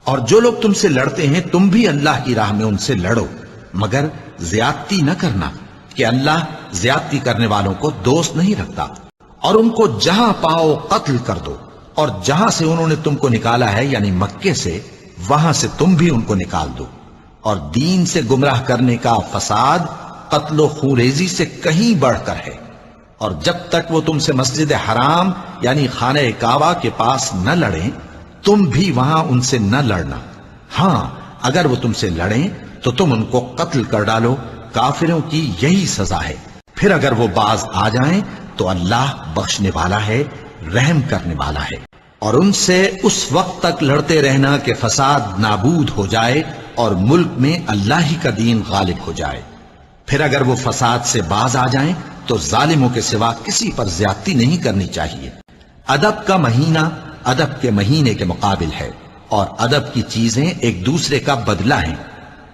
اور جو لوگ تم سے لڑتے ہیں تم بھی اللہ کی راہ میں ان سے لڑو، مگر زیادتی نہ کرنا کہ اللہ زیادتی کرنے والوں کو دوست نہیں رکھتا۔ اور ان کو جہاں پاؤ قتل کر دو، اور جہاں سے انہوں نے تم کو نکالا ہے یعنی مکے سے، وہاں سے تم بھی ان کو نکال دو۔ اور دین سے گمراہ کرنے کا فساد قتل و خونریزی سے کہیں بڑھ کر ہے۔ اور جب تک وہ تم سے مسجد حرام یعنی خانہ کعبہ کے پاس نہ لڑیں تم بھی وہاں ان سے نہ لڑنا۔ ہاں اگر وہ تم سے لڑیں تو تم ان کو قتل کر ڈالو، کافروں کی یہی سزا ہے۔ پھر اگر وہ باز آ جائیں تو اللہ بخشنے والا ہے، رحم کرنے والا ہے۔ اور ان سے اس وقت تک لڑتے رہنا کہ فساد نابود ہو جائے اور ملک میں اللہ ہی کا دین غالب ہو جائے۔ پھر اگر وہ فساد سے باز آ جائیں تو ظالموں کے سوا کسی پر زیادتی نہیں کرنی چاہیے۔ ادب کا مہینہ ادب کے مہینے کے مقابل ہے، اور ادب کی چیزیں ایک دوسرے کا بدلہ ہیں۔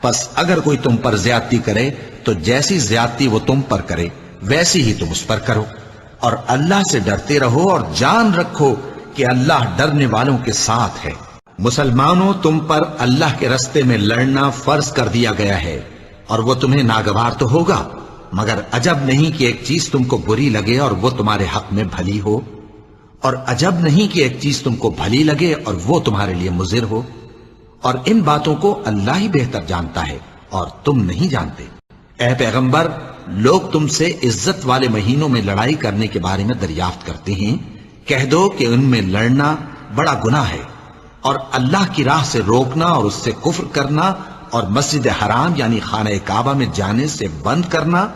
پس اگر کوئی تم پر زیادتی کرے تو جیسی زیادتی وہ تم پر کرے ویسی ہی تم اس پر کرو، اور اللہ سے ڈرتے رہو اور جان رکھو کہ اللہ ڈرنے والوں کے ساتھ ہے۔ مسلمانوں، تم پر اللہ کے رستے میں لڑنا فرض کر دیا گیا ہے، اور وہ تمہیں ناگوار تو ہوگا، مگر عجب نہیں کہ ایک چیز تم کو بری لگے اور وہ تمہارے حق میں بھلی ہو، اور عجب نہیں کہ ایک چیز تم کو بھلی لگے اور وہ تمہارے لیے مضر ہو، اور ان باتوں کو اللہ ہی بہتر جانتا ہے اور تم نہیں جانتے۔ اے پیغمبر، لوگ تم سے عزت والے مہینوں میں لڑائی کرنے کے بارے میں دریافت کرتے ہیں، کہہ دو کہ ان میں لڑنا بڑا گناہ ہے، اور اللہ کی راہ سے روکنا اور اس سے کفر کرنا اور مسجد حرام یعنی خانہ کعبہ میں جانے سے بند کرنا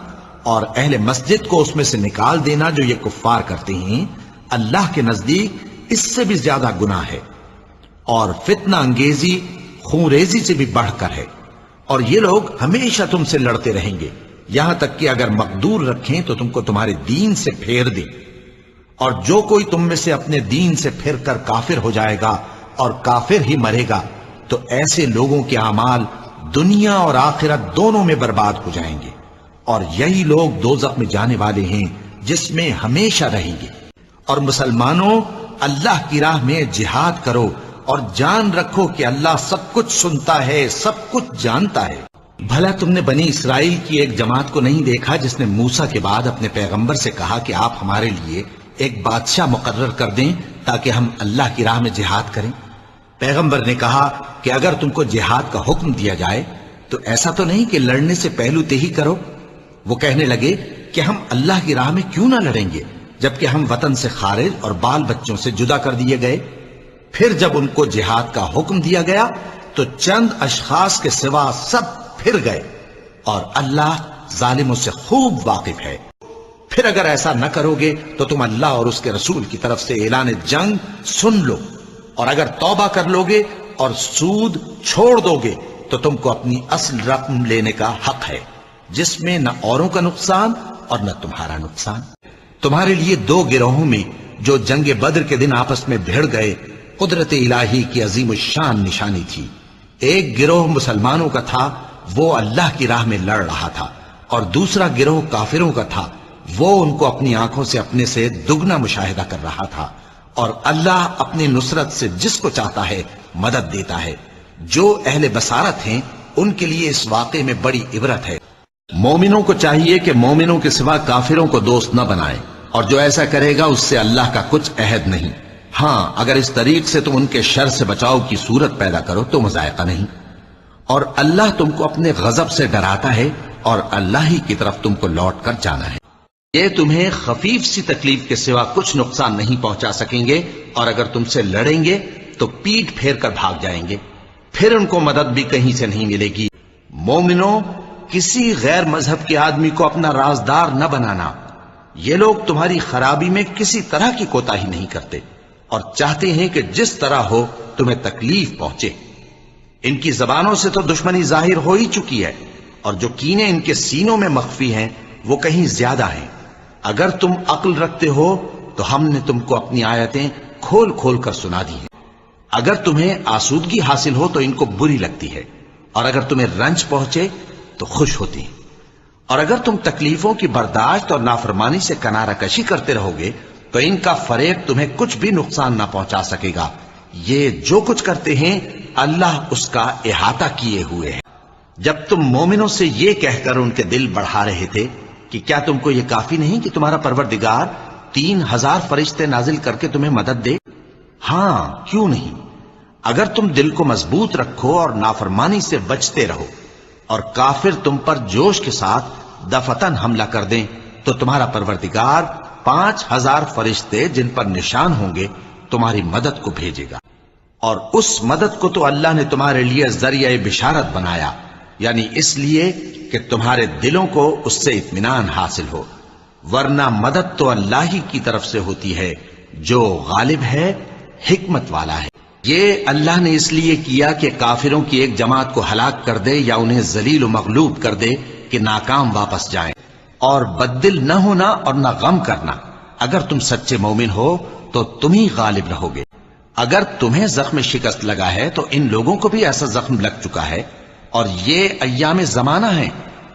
اور اہل مسجد کو اس میں سے نکال دینا جو یہ کفار کرتے ہیں، اللہ کے نزدیک اس سے بھی زیادہ گناہ ہے، اور فتنہ انگیزی خونریزی سے بھی بڑھ کر ہے۔ اور یہ لوگ ہمیشہ تم سے لڑتے رہیں گے، یہاں تک کہ اگر مقدور رکھیں تو تم کو تمہارے دین سے پھیر دیں۔ اور جو کوئی تم میں سے اپنے دین سے پھر کر کافر ہو جائے گا اور کافر ہی مرے گا تو ایسے لوگوں کے اعمال دنیا اور آخرت دونوں میں برباد ہو جائیں گے، اور یہی لوگ دوزخ میں جانے والے ہیں جس میں ہمیشہ رہیں گے۔ اور مسلمانوں، اللہ کی راہ میں جہاد کرو اور جان رکھو کہ اللہ سب کچھ سنتا ہے، سب کچھ جانتا ہے۔ بھلا تم نے بنی اسرائیل کی ایک جماعت کو نہیں دیکھا جس نے موسیٰ کے بعد اپنے پیغمبر سے کہا کہ آپ ہمارے لیے ایک بادشاہ مقرر کر دیں تاکہ ہم اللہ کی راہ میں جہاد کریں؟ پیغمبر نے کہا کہ اگر تم کو جہاد کا حکم دیا جائے تو ایسا تو نہیں کہ لڑنے سے پہلو تہی کرو۔ وہ کہنے لگے کہ ہم اللہ کی راہ میں کیوں نہ لڑیں گے جبکہ ہم وطن سے خارج اور بال بچوں سے جدا کر دیے گئے۔ پھر جب ان کو جہاد کا حکم دیا گیا تو چند اشخاص کے سوا سب پھر گئے، اور اللہ ظالموں سے خوب واقف ہے۔ پھر اگر ایسا نہ کرو گے تو تم اللہ اور اس کے رسول کی طرف سے اعلان جنگ سن لو، اور اگر توبہ کر لو گے اور سود چھوڑ دو گے تو تم کو اپنی اصل رقم لینے کا حق ہے، جس میں نہ اوروں کا نقصان اور نہ تمہارا نقصان۔ تمہارے لیے دو گروہوں میں جو جنگ بدر کے دن آپس میں بھیڑ گئے قدرت الہی کی عظیم الشان نشانی تھی۔ ایک گروہ مسلمانوں کا تھا، وہ اللہ کی راہ میں لڑ رہا تھا، اور دوسرا گروہ کافروں کا تھا، وہ ان کو اپنی آنکھوں سے اپنے سے دگنا مشاہدہ کر رہا تھا۔ اور اللہ اپنی نصرت سے جس کو چاہتا ہے مدد دیتا ہے۔ جو اہل بصارت ہیں ان کے لیے اس واقعے میں بڑی عبرت ہے۔ مومنوں کو چاہیے کہ مومنوں کے سوا کافروں کو دوست نہ بنائیں، اور جو ایسا کرے گا اس سے اللہ کا کچھ عہد نہیں۔ ہاں اگر اس طریق سے تم ان کے شر سے بچاؤ کی صورت پیدا کرو تو مذائقہ نہیں۔ اور اللہ تم کو اپنے غضب سے ڈراتا ہے، اور اللہ ہی کی طرف تم کو لوٹ کر جانا ہے۔ یہ تمہیں خفیف سی تکلیف کے سوا کچھ نقصان نہیں پہنچا سکیں گے، اور اگر تم سے لڑیں گے تو پیٹ پھیر کر بھاگ جائیں گے، پھر ان کو مدد بھی کہیں سے نہیں ملے گی۔ مومنوں، کسی غیر مذہب کے آدمی کو اپنا رازدار نہ بنانا۔ یہ لوگ تمہاری خرابی میں کسی طرح کی کوتاہی نہیں کرتے، اور چاہتے ہیں کہ جس طرح ہو تمہیں تکلیف پہنچے۔ ان کی زبانوں سے تو دشمنی ظاہر ہو ہی چکی ہے، اور جو کینے ان کے سینوں میں مخفی ہیں وہ کہیں زیادہ ہیں۔ اگر تم عقل رکھتے ہو تو ہم نے تم کو اپنی آیتیں کھول کھول کر سنا دی ہیں۔ اگر تمہیں آسودگی حاصل ہو تو ان کو بری لگتی ہے، اور اگر تمہیں رنج پہنچے تو خوش ہوتی ہیں۔ اور اگر تم تکلیفوں کی برداشت اور نافرمانی سے کنارہ کشی کرتے رہو گے تو ان کا فریب تمہیں کچھ بھی نقصان نہ پہنچا سکے گا۔ یہ جو کچھ کرتے ہیں اللہ اس کا احاطہ کیے ہوئے ہے۔ جب تم مومنوں سے یہ کہہ کر ان کے دل بڑھا رہے تھے کہ کیا تم کو یہ کافی نہیں کہ تمہارا پروردگار 3000 فرشتے نازل کر کے تمہیں مدد دے؟ ہاں، کیوں نہیں؟ اگر تم دل کو مضبوط رکھو اور نافرمانی سے بچتے رہو اور کافر تم پر جوش کے ساتھ دفتن حملہ کر دیں تو تمہارا پروردگار 5000 فرشتے جن پر نشان ہوں گے تمہاری مدد کو بھیجے گا، اور اس مدد کو تو اللہ نے تمہارے لیے ذریعہ بشارت بنایا، یعنی اس لیے کہ تمہارے دلوں کو اس سے اطمینان حاصل ہو، ورنہ مدد تو اللہ ہی کی طرف سے ہوتی ہے جو غالب ہے، حکمت والا ہے۔ یہ اللہ نے اس لیے کیا کہ کافروں کی ایک جماعت کو ہلاک کر دے یا انہیں ذلیل و مغلوب کر دے کہ ناکام واپس جائیں، اور بددل نہ ہونا اور نہ غم کرنا۔ اگر تم سچے مومن ہو تو تم ہی غالب رہو گے۔ اگر تمہیں زخم شکست لگا ہے تو ان لوگوں کو بھی ایسا زخم لگ چکا ہے، اور یہ ایام زمانہ ہیں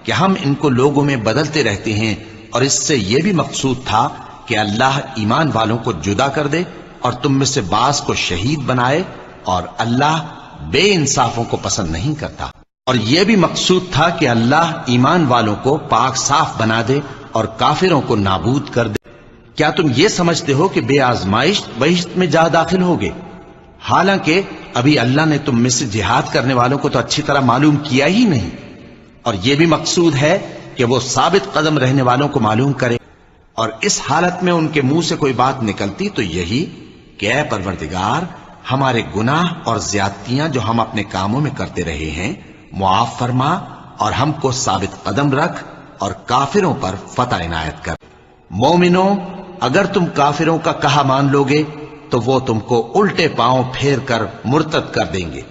کہ ہم ان کو لوگوں میں بدلتے رہتے ہیں، اور اس سے یہ بھی مقصود تھا کہ اللہ ایمان والوں کو جدا کر دے اور تم میں سے بعض کو شہید بنائے، اور اللہ بے انصافوں کو پسند نہیں کرتا۔ اور یہ بھی مقصود تھا کہ اللہ ایمان والوں کو پاک صاف بنا دے اور کافروں کو نابود کر دے۔ کیا تم یہ سمجھتے ہو کہ بے آزمائش بہشت میں جا داخل ہوگے؟ حالانکہ ابھی اللہ نے تم میں سے جہاد کرنے والوں کو تو اچھی طرح معلوم کیا ہی نہیں، اور یہ بھی مقصود ہے کہ وہ ثابت قدم رہنے والوں کو معلوم کرے، اور اس حالت میں ان کے منہ سے کوئی بات نکلتی تو یہی کہ اے پروردگار، ہمارے گناہ اور زیادتیاں جو ہم اپنے کاموں میں کرتے رہے ہیں معاف فرما، اور ہم کو ثابت قدم رکھ اور کافروں پر فتح عنایت کر۔ مومنوں، اگر تم کافروں کا کہا مان لوگے تو وہ تم کو الٹے پاؤں پھیر کر مرتد کر دیں گے،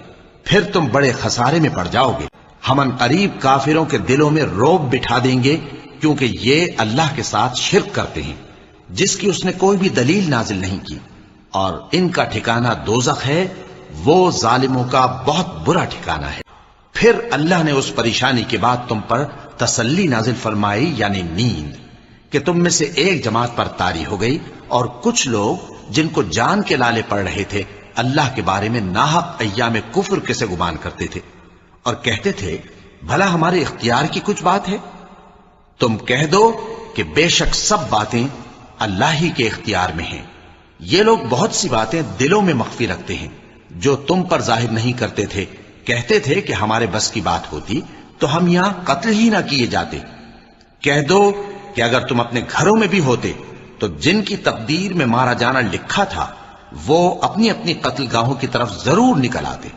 پھر تم بڑے خسارے میں پڑ جاؤ گے۔ ہم ان قریب کافروں کے دلوں میں رعب بٹھا دیں گے، کیونکہ یہ اللہ کے ساتھ شرک کرتے ہیں جس کی اس نے کوئی بھی دلیل نازل نہیں کی، اور ان کا ٹھکانہ دوزخ ہے، وہ ظالموں کا بہت برا ٹھکانہ ہے۔ پھر اللہ نے اس پریشانی کے بعد تم پر تسلی نازل فرمائی، یعنی نیند، کہ تم میں سے ایک جماعت پر طاری ہو گئی، اور کچھ لوگ جن کو جان کے لالے پڑ رہے تھے اللہ کے بارے میں ناحق ایام کفر کے سے گمان کرتے تھے، اور کہتے تھے بھلا ہمارے اختیار کی کچھ بات ہے؟ تم کہہ دو کہ بے شک سب باتیں اللہ ہی کے اختیار میں ہیں۔ یہ لوگ بہت سی باتیں دلوں میں مخفی رکھتے ہیں جو تم پر ظاہر نہیں کرتے تھے۔ کہتے تھے کہ ہمارے بس کی بات ہوتی تو ہم یہاں قتل ہی نہ کیے جاتے۔ کہہ دو کہ اگر تم اپنے گھروں میں بھی ہوتے تو جن کی تقدیر میں مارا جانا لکھا تھا وہ اپنی اپنی قتل گاہوں کی طرف ضرور نکل آتے۔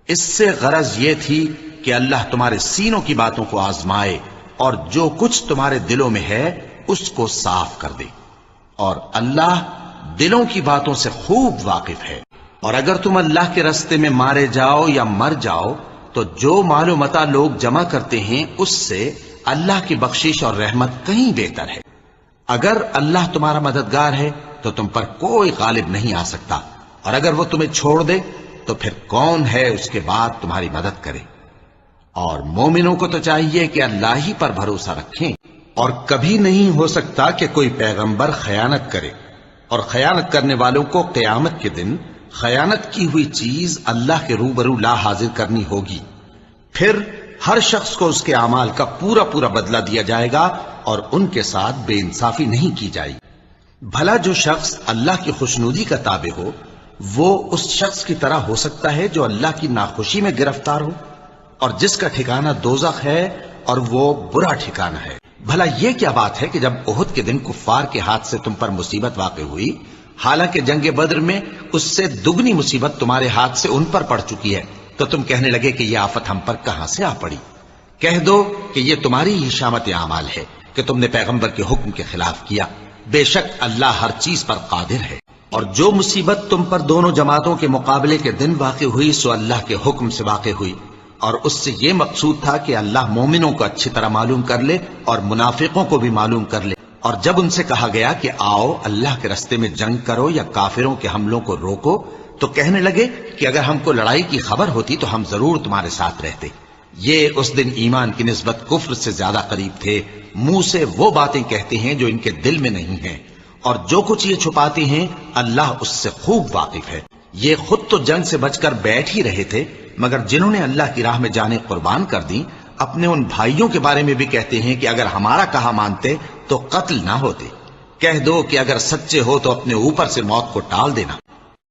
اس سے غرض یہ تھی کہ اللہ تمہارے سینوں کی باتوں کو آزمائے اور جو کچھ تمہارے دلوں میں ہے اس کو صاف کر دے، اور اللہ دلوں کی باتوں سے خوب واقف ہے۔ اور اگر تم اللہ کے راستے میں مارے جاؤ یا مر جاؤ تو جو مال و متاع لوگ جمع کرتے ہیں اس سے اللہ کی بخشش اور رحمت کہیں بہتر ہے۔ اگر اللہ تمہارا مددگار ہے تو تم پر کوئی غالب نہیں آ سکتا، اور اگر وہ تمہیں چھوڑ دے تو پھر کون ہے اس کے بعد تمہاری مدد کرے؟ اور مومنوں کو تو چاہیے کہ اللہ ہی پر بھروسہ رکھیں، اور کبھی نہیں ہو سکتا کہ کوئی پیغمبر خیانت کرے، اور خیانت کرنے والوں کو قیامت کے دن خیانت کی ہوئی چیز اللہ کے روبرو لا حاضر کرنی ہوگی، پھر ہر شخص کو اس کے اعمال کا پورا پورا بدلہ دیا جائے گا، اور ان کے ساتھ بے انصافی نہیں کی جائے گی۔ بھلا جو شخص اللہ کی خوشنودی کا تابع ہو وہ اس شخص کی طرح ہو سکتا ہے جو اللہ کی ناخوشی میں گرفتار ہو، اور جس کا ٹھکانہ دوزخ ہے اور وہ برا ٹھکانہ ہے۔ بھلا یہ کیا بات ہے کہ جب احد کے دن کفار کے ہاتھ سے تم پر مصیبت واقع ہوئی، حالانکہ جنگ بدر میں اس سے دگنی مصیبت تمہارے ہاتھ سے ان پر پڑ چکی ہے، تو تم کہنے لگے کہ یہ آفت ہم پر کہاں سے آ پڑی؟ کہہ دو کہ یہ تمہاری ہی شامت اعمال ہے کہ تم نے پیغمبر کے حکم کے خلاف کیا۔ بے شک اللہ ہر چیز پر قادر ہے۔ اور جو مصیبت تم پر دونوں جماعتوں کے مقابلے کے دن واقع ہوئی سو اللہ کے حکم سے واقع ہوئی، اور اس سے یہ مقصود تھا کہ اللہ مومنوں کو اچھی طرح معلوم کر لے اور منافقوں کو بھی معلوم کر لے۔ اور جب ان سے کہا گیا کہ آؤ اللہ کے راستے میں جنگ کرو یا کافروں کے حملوں کو روکو، تو کہنے لگے کہ اگر ہم کو لڑائی کی خبر ہوتی تو ہم ضرور تمہارے ساتھ رہتے۔ یہ اس دن ایمان کی نسبت کفر سے زیادہ قریب تھے۔ منہ سے وہ باتیں کہتے ہیں جو ان کے دل میں نہیں ہیں، اور جو کچھ یہ چھپاتے ہیں اللہ اس سے خوب واقف ہے۔ یہ خود تو جنگ سے بچ کر بیٹھ ہی رہے تھے، مگر جنہوں نے اللہ کی راہ میں جانیں قربان کر دی اپنے ان بھائیوں کے بارے میں بھی کہتے ہیں کہ اگر ہمارا کہا مانتے تو قتل نہ ہوتے۔ کہہ دو کہ اگر سچے ہو تو اپنے اوپر سے موت کو ٹال دینا۔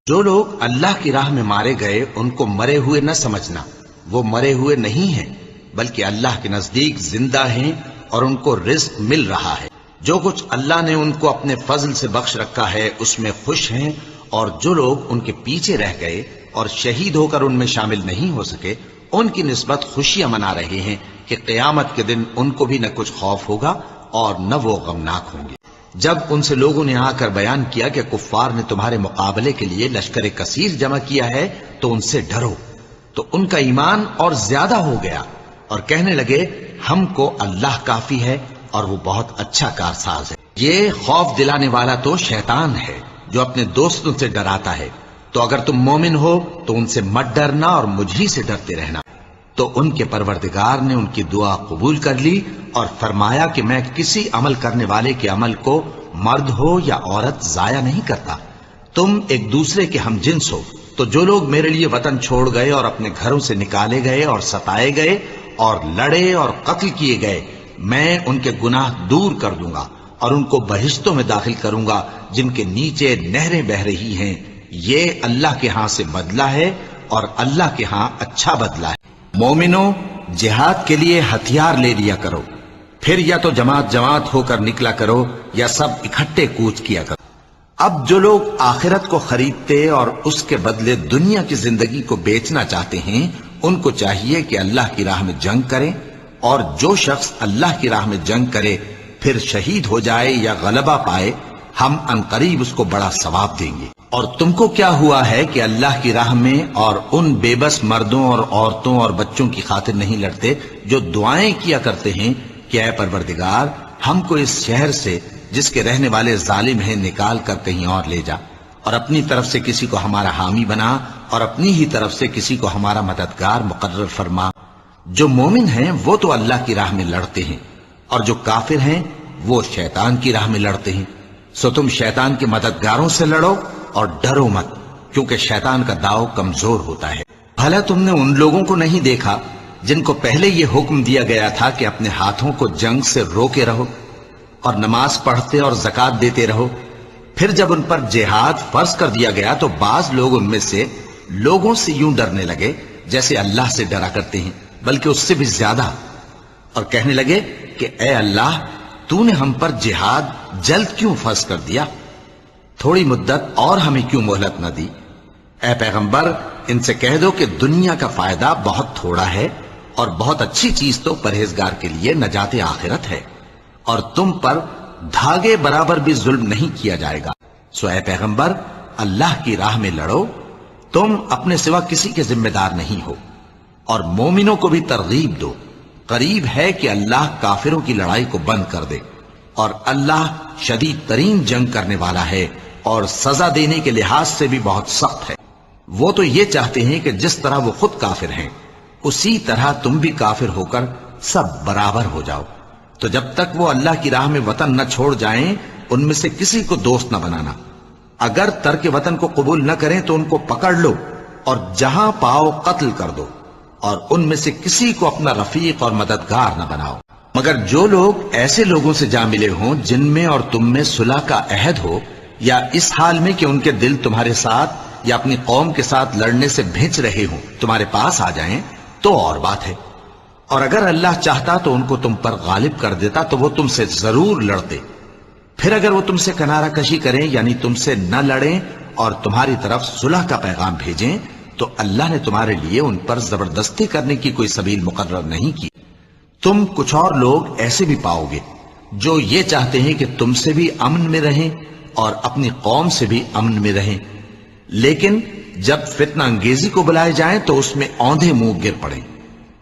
جو لوگ اللہ کی راہ میں مارے گئے ان کو مرے ہوئے نہ سمجھنا، وہ مرے ہوئے نہیں ہیں بلکہ اللہ کے نزدیک زندہ ہیں اور ان کو رزق مل رہا ہے۔ جو کچھ اللہ نے ان کو اپنے فضل سے بخش رکھا ہے اس میں خوش ہیں، اور جو لوگ ان کے پیچھے رہ گئے اور شہید ہو کر ان میں شامل نہیں ہو سکے ان کی نسبت خوشیاں منا رہے ہیں کہ قیامت کے دن ان کو بھی نہ کچھ خوف ہوگا اور نہ وہ غمناک ہوں گے۔ جب ان سے لوگوں نے آ کر بیان کیا کہ کفار نے تمہارے مقابلے کے لیے لشکر کثیر جمع کیا ہے تو ان سے ڈرو، تو ان کا ایمان اور زیادہ ہو گیا اور کہنے لگے ہم کو اللہ کافی ہے اور وہ بہت اچھا کارساز ہے۔ یہ خوف دلانے والا تو شیطان ہے جو اپنے دوستوں سے ڈراتا ہے، تو اگر تم مومن ہو تو ان سے مت ڈرنا اور مجھ ہی سے ڈرتے رہنا۔ تو ان کے پروردگار نے ان کی دعا قبول کر لی اور فرمایا کہ میں کسی عمل کرنے والے کے عمل کو مرد ہو یا عورت ضائع نہیں کرتا، تم ایک دوسرے کے ہم جنس ہو۔ تو جو لوگ میرے لیے وطن چھوڑ گئے اور اپنے گھروں سے نکالے گئے اور ستائے گئے اور لڑے اور قتل کیے گئے، میں ان کے گناہ دور کر دوں گا اور ان کو بہشتوں میں داخل کروں گا جن کے نیچے نہریں بہ رہی ہیں۔ یہ اللہ کے ہاں سے بدلہ ہے اور اللہ کے ہاں اچھا بدلہ ہے۔ مومنوں، جہاد کے لیے ہتھیار لے لیا کرو، پھر یا تو جماعت جماعت ہو کر نکلا کرو یا سب اکٹھے کوچ کیا کرو۔ اب جو لوگ آخرت کو خریدتے اور اس کے بدلے دنیا کی زندگی کو بیچنا چاہتے ہیں ان کو چاہیے کہ اللہ کی راہ میں جنگ کریں، اور جو شخص اللہ کی راہ میں جنگ کرے پھر شہید ہو جائے یا غلبہ پائے ہم عنقریب اس کو بڑا ثواب دیں گے۔ اور تم کو کیا ہوا ہے کہ اللہ کی راہ میں اور ان بے بس مردوں اور عورتوں اور بچوں کی خاطر نہیں لڑتے جو دعائیں کیا کرتے ہیں کہ اے پروردگار ہم کو اس شہر سے جس کے رہنے والے ظالم ہیں نکال کر کہیں اور لے جا، اور اپنی طرف سے کسی کو ہمارا حامی بنا اور اپنی ہی طرف سے کسی کو ہمارا مددگار مقرر فرما۔ جو مومن ہیں وہ تو اللہ کی راہ میں لڑتے ہیں، اور جو کافر ہیں وہ شیطان کی راہ میں لڑتے ہیں۔ سو تم شیطان کے مددگاروں سے لڑو اور ڈرو مت، کیونکہ شیطان کا داؤ کمزور ہوتا ہے۔ بھلا تم نے ان لوگوں کو نہیں دیکھا جن کو پہلے یہ حکم دیا گیا تھا کہ اپنے ہاتھوں کو جنگ سے روکے رہو اور نماز پڑھتے اور زکوٰۃ دیتے رہو؟ پھر جب ان پر جہاد فرض کر دیا گیا تو بعض لوگ ان میں سے لوگوں سے یوں ڈرنے لگے جیسے اللہ سے ڈرا کرتے ہیں، بلکہ اس سے بھی زیادہ، اور کہنے لگے کہ اے اللہ تو نے ہم پر جہاد جلد کیوں فرض کر دیا؟ تھوڑی مدت اور ہمیں کیوں مہلت نہ دی؟ اے پیغمبر ان سے کہہ دو کہ دنیا کا فائدہ بہت تھوڑا ہے اور بہت اچھی چیز تو پرہیزگار کے لیے نجات آخرت ہے، اور تم پر دھاگے برابر بھی ظلم نہیں کیا جائے گا۔ سو اے پیغمبر اللہ کی راہ میں لڑو، تم اپنے سوا کسی کے ذمہ دار نہیں ہو، اور مومنوں کو بھی ترغیب دو۔ قریب ہے کہ اللہ کافروں کی لڑائی کو بند کر دے، اور اللہ شدید ترین جنگ کرنے والا ہے اور سزا دینے کے لحاظ سے بھی بہت سخت ہے۔ وہ تو یہ چاہتے ہیں کہ جس طرح وہ خود کافر ہیں اسی طرح تم بھی کافر ہو کر سب برابر ہو جاؤ۔ تو جب تک وہ اللہ کی راہ میں وطن نہ چھوڑ جائیں ان میں سے کسی کو دوست نہ بنانا۔ اگر ترک وطن کو قبول نہ کریں تو ان کو پکڑ لو اور جہاں پاؤ قتل کر دو، اور ان میں سے کسی کو اپنا رفیق اور مددگار نہ بناؤ، مگر جو لوگ ایسے لوگوں سے جا ملے ہوں جن میں اور تم میں صلح کا عہد ہو، یا اس حال میں کہ ان کے دل تمہارے ساتھ یا اپنی قوم کے ساتھ لڑنے سے بھنچ رہے ہوں تمہارے پاس آ جائیں تو اور بات ہے، اور اگر اللہ چاہتا تو ان کو تم پر غالب کر دیتا تو وہ تم سے ضرور لڑتے۔ پھر اگر وہ تم سے کنارہ کشی کریں یعنی تم سے نہ لڑیں اور تمہاری طرف صلح کا پیغام بھیجیں تو اللہ نے تمہارے لیے ان پر زبردستی کرنے کی کوئی سبیل مقرر نہیں کی۔ تم کچھ اور لوگ ایسے بھی پاؤ گے جو یہ چاہتے ہیں کہ تم سے بھی امن میں رہیں اور اپنی قوم سے بھی امن میں رہیں، لیکن جب فتنہ انگیزی کو بلائے جائیں تو اس میں اوندھے منہ گر پڑیں۔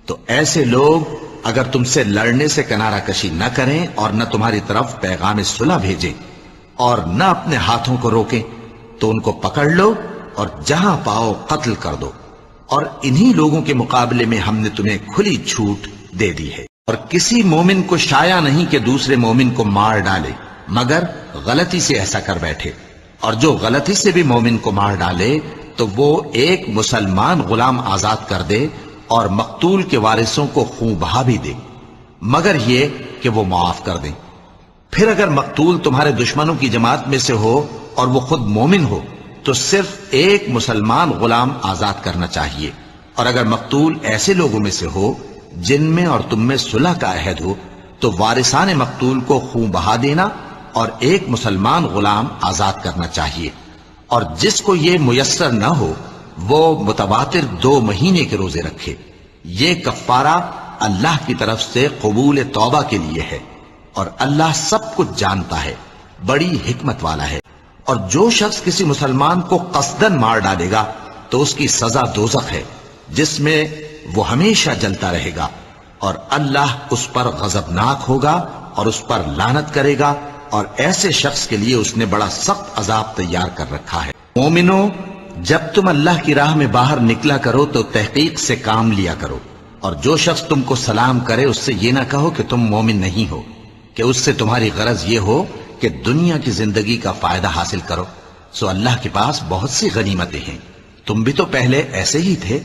تو ایسے لوگ اگر تم سے لڑنے سے کنارہ کشی نہ کریں اور نہ تمہاری طرف پیغام صلح بھیجیں اور نہ اپنے ہاتھوں کو روکیں تو ان کو پکڑ لو اور جہاں پاؤ قتل کر دو، اور انہی لوگوں کے مقابلے میں ہم نے تمہیں کھلی چھوٹ دے دی ہے۔ اور کسی مومن کو شایع نہیں کہ دوسرے مومن کو مار ڈالے مگر غلطی سے ایسا کر بیٹھے، اور جو غلطی سے بھی مومن کو مار ڈالے تو تو وہ ایک مسلمان غلام آزاد کر دے اور مقتول کے وارثوں کو خون بہا بھی دے، مگر یہ کہ وہ معاف کر دیں۔ پھر اگر مقتول تمہارے دشمنوں کی جماعت میں سے ہو اور وہ خود مومن ہو تو صرف ایک مسلمان غلام آزاد کرنا چاہیے، اور اگر مقتول ایسے لوگوں میں سے ہو جن میں اور تم میں صلح کا عہد ہو تو وارثان مقتول کو خون بہا دینا اور ایک مسلمان غلام آزاد کرنا چاہیے، اور جس کو یہ میسر نہ ہو وہ متواتر 2 مہینے کے روزے رکھے۔ یہ کفارہ اللہ کی طرف سے قبول توبہ کے لیے ہے، اور اللہ سب کچھ جانتا ہے، بڑی حکمت والا ہے۔ اور جو شخص کسی مسلمان کو قصدن مار ڈالے گا تو اس کی سزا دوزخ ہے، جس میں وہ ہمیشہ جلتا رہے گا، اور اللہ اس پر غضبناک ہوگا اور اس پر لعنت کرے گا، اور ایسے شخص کے لیے اس نے بڑا سخت عذاب تیار کر رکھا ہے۔ مومنو، جب تم اللہ کی راہ میں باہر نکلا کرو تو تحقیق سے کام لیا کرو، اور جو شخص تم کو سلام کرے اس سے یہ نہ کہو کہ تم مومن نہیں ہو، کہ اس سے تمہاری غرض یہ ہو کہ دنیا کی زندگی کا فائدہ حاصل کرو۔ سو اللہ کے پاس بہت سی غنیمتیں ہیں، تم بھی تو پہلے ایسے ہی تھے،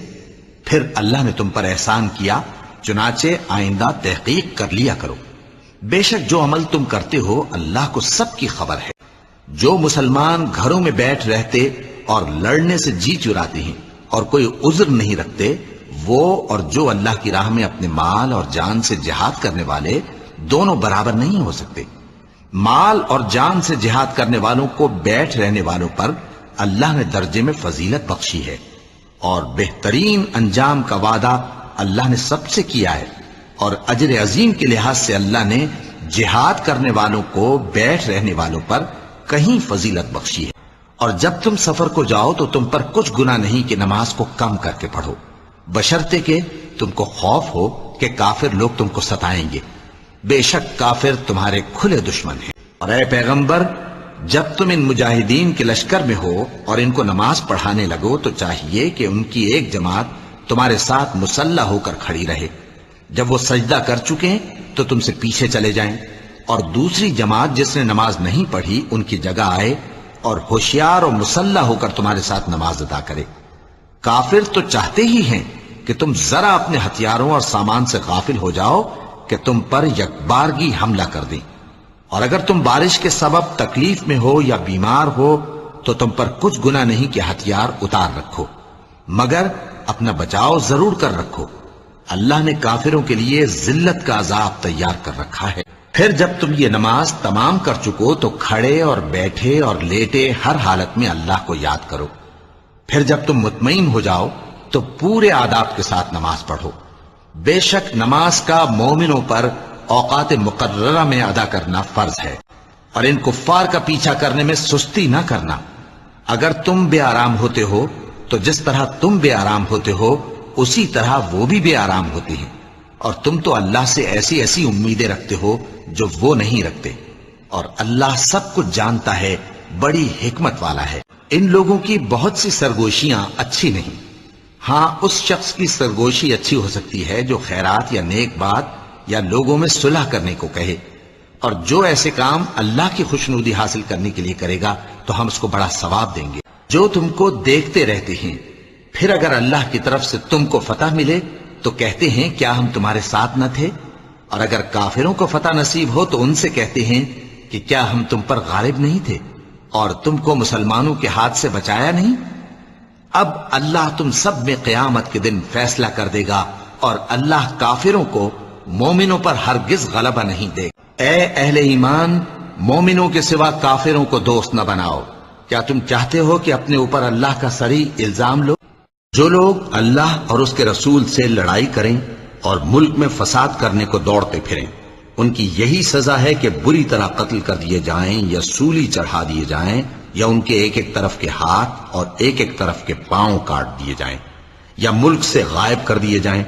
پھر اللہ نے تم پر احسان کیا، چنانچہ آئندہ تحقیق کر لیا کرو۔ بے شک جو عمل تم کرتے ہو اللہ کو سب کی خبر ہے۔ جو مسلمان گھروں میں بیٹھ رہتے اور لڑنے سے جی چراتے ہیں اور کوئی عذر نہیں رکھتے، وہ اور جو اللہ کی راہ میں اپنے مال اور جان سے جہاد کرنے والے دونوں برابر نہیں ہو سکتے۔ مال اور جان سے جہاد کرنے والوں کو بیٹھ رہنے والوں پر اللہ نے درجے میں فضیلت بخشی ہے، اور بہترین انجام کا وعدہ اللہ نے سب سے کیا ہے، اور اجر عظیم کے لحاظ سے اللہ نے جہاد کرنے والوں کو بیٹھ رہنے والوں پر کہیں فضیلت بخشی ہے۔ اور جب تم سفر کو جاؤ تو تم پر کچھ گناہ نہیں کہ نماز کو کم کر کے پڑھو، بشرطے کہ تم کو خوف ہو کہ کافر لوگ تم کو ستائیں گے، بے شک کافر تمہارے کھلے دشمن ہیں۔ اور اے پیغمبر، جب تم ان مجاہدین کے لشکر میں ہو اور ان کو نماز پڑھانے لگو تو چاہیے کہ ان کی ایک جماعت تمہارے ساتھ مسلح ہو کر کھڑی رہے، جب وہ سجدہ کر چکے تو تم سے پیچھے چلے جائیں، اور دوسری جماعت جس نے نماز نہیں پڑھی ان کی جگہ آئے اور ہوشیار اور مسلح ہو کر تمہارے ساتھ نماز ادا کرے۔ کافر تو چاہتے ہی ہیں کہ تم ذرا اپنے ہتھیاروں اور سامان سے غافل ہو جاؤ کہ تم پر یکبارگی حملہ کر دیں، اور اگر تم بارش کے سبب تکلیف میں ہو یا بیمار ہو تو تم پر کچھ گناہ نہیں کہ ہتھیار اتار رکھو، مگر اپنا بچاؤ ضرور کر رکھو۔ اللہ نے کافروں کے لیے ذلت کا عذاب تیار کر رکھا ہے۔ پھر جب تم یہ نماز تمام کر چکو تو کھڑے اور بیٹھے اور لیٹے ہر حالت میں اللہ کو یاد کرو۔ پھر جب تم مطمئن ہو جاؤ تو پورے آداب کے ساتھ نماز پڑھو۔ بے شک نماز کا مومنوں پر اوقات مقررہ میں ادا کرنا فرض ہے، اور ان کفار کا پیچھا کرنے میں سستی نہ کرنا۔ اگر تم بے آرام ہوتے ہو تو جس طرح تم بے آرام ہوتے ہو اسی طرح وہ بھی بے آرام ہوتے ہیں، اور تم تو اللہ سے ایسی ایسی امیدیں رکھتے ہو جو وہ نہیں رکھتے، اور اللہ سب کچھ جانتا ہے، بڑی حکمت والا ہے۔ ان لوگوں کی بہت سی سرگوشیاں اچھی نہیں، ہاں اس شخص کی سرگوشی اچھی ہو سکتی ہے جو خیرات یا نیک بات یا لوگوں میں صلح کرنے کو کہے، اور جو ایسے کام اللہ کی خوشنودی حاصل کرنے کے لیے کرے گا تو ہم اس کو بڑا ثواب دیں گے۔ جو تم کو دیکھتے رہتے ہیں، پھر اگر اللہ کی طرف سے تم کو فتح ملے تو کہتے ہیں کیا ہم تمہارے ساتھ نہ تھے، اور اگر کافروں کو فتح نصیب ہو تو ان سے کہتے ہیں کہ کیا ہم تم پر غالب نہیں تھے اور تم کو مسلمانوں کے ہاتھ سے بچایا نہیں۔ اب اللہ تم سب میں قیامت کے دن فیصلہ کر دے گا، اور اللہ کافروں کو مومنوں پر ہرگز غلبہ نہیں دے گا۔ اے اہل ایمان، مومنوں کے سوا کافروں کو دوست نہ بناؤ۔ کیا تم چاہتے ہو کہ اپنے اوپر اللہ کا صریح الزام لو؟ جو لوگ اللہ اور اس کے رسول سے لڑائی کریں اور ملک میں فساد کرنے کو دوڑتے پھریں، ان کی یہی سزا ہے کہ بری طرح قتل کر دیے جائیں یا سولی چڑھا دیے جائیں، یا ان کے ایک ایک طرف کے ہاتھ اور ایک ایک طرف کے پاؤں کاٹ دیے جائیں، یا ملک سے غائب کر دیے جائیں۔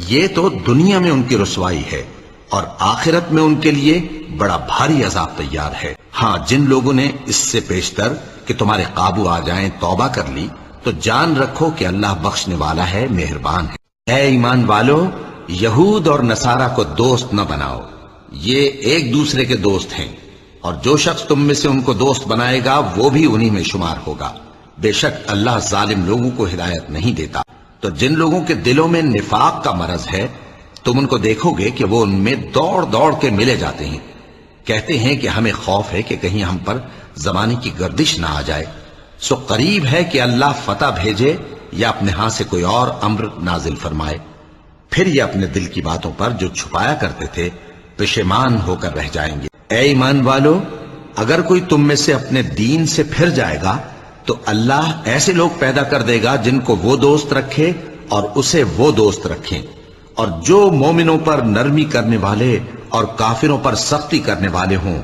یہ تو دنیا میں ان کی رسوائی ہے، اور آخرت میں ان کے لیے بڑا بھاری عذاب تیار ہے۔ ہاں جن لوگوں نے اس سے پیشتر کہ تمہارے قابو آ جائیں توبہ کر لی تو جان رکھو کہ اللہ بخشنے والا ہے، مہربان ہے۔ اے ایمان والو، یہود اور نصارہ کو دوست نہ بناؤ، یہ ایک دوسرے کے دوست ہیں، اور جو شخص تم میں سے ان کو دوست بنائے گا وہ بھی انہی میں شمار ہوگا۔ بے شک اللہ ظالم لوگوں کو ہدایت نہیں دیتا۔ تو جن لوگوں کے دلوں میں نفاق کا مرض ہے تم ان کو دیکھو گے کہ وہ ان میں دوڑ دوڑ کے ملے جاتے ہیں، کہتے ہیں کہ ہمیں خوف ہے کہ کہیں ہم پر زمانے کی گردش نہ آ جائے، سو قریب ہے کہ اللہ فتح بھیجے یا اپنے ہاں سے کوئی اور امر نازل فرمائے، پھر یہ اپنے دل کی باتوں پر جو چھپایا کرتے تھے پشیمان ہو کر رہ جائیں گے۔ اے ایمان والو، اگر کوئی تم میں سے اپنے دین سے پھر جائے گا تو اللہ ایسے لوگ پیدا کر دے گا جن کو وہ دوست رکھے اور اسے وہ دوست رکھیں، اور جو مومنوں پر نرمی کرنے والے اور کافروں پر سختی کرنے والے ہوں،